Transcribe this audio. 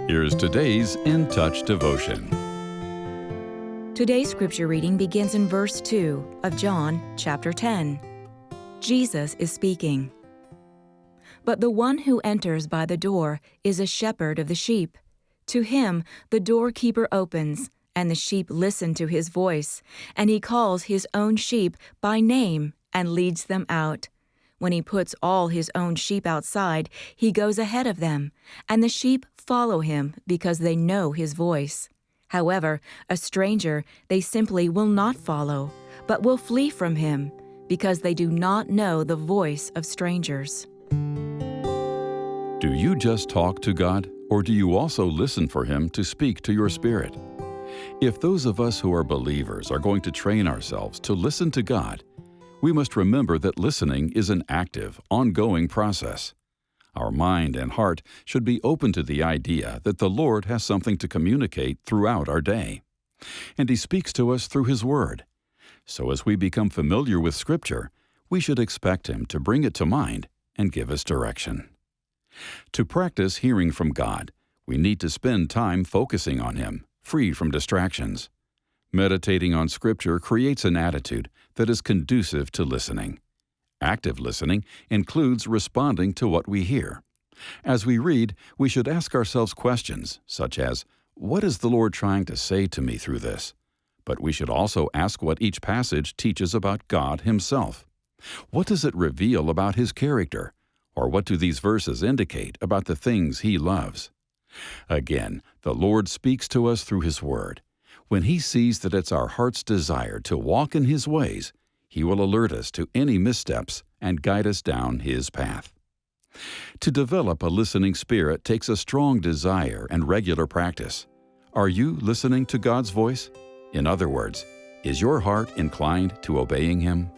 Here's today's In Touch devotion. Today's scripture reading begins in verse 2 of John chapter 10. Jesus is speaking. But the one who enters by the door is a shepherd of the sheep. To him the doorkeeper opens, and the sheep listen to his voice, and he calls his own sheep by name and leads them out. When he puts all his own sheep outside, he goes ahead of them, and the sheep follow him because they know his voice. However, a stranger they simply will not follow, but will flee from him, because they do not know the voice of strangers. Do you just talk to God, or do you also listen for Him to speak to your spirit? If those of us who are believers are going to train ourselves to listen to God, we must remember that listening is an active, ongoing process. Our mind and heart should be open to the idea that the Lord has something to communicate throughout our day. And He speaks to us through His Word. So as we become familiar with Scripture, we should expect Him to bring it to mind and give us direction. To practice hearing from God, we need to spend time focusing on Him, free from distractions. Meditating on Scripture creates an attitude that is conducive to listening. Active listening includes responding to what we hear. As we read, we should ask ourselves questions such as, "What is the Lord trying to say to me through this?" But we should also ask what each passage teaches about God Himself. What does it reveal about His character? Or what do these verses indicate about the things He loves? Again, the Lord speaks to us through His Word. When He sees that it's our heart's desire to walk in His ways, He will alert us to any missteps and guide us down His path. To develop a listening spirit takes a strong desire and regular practice. Are you listening to God's voice? In other words, is your heart inclined to obeying Him?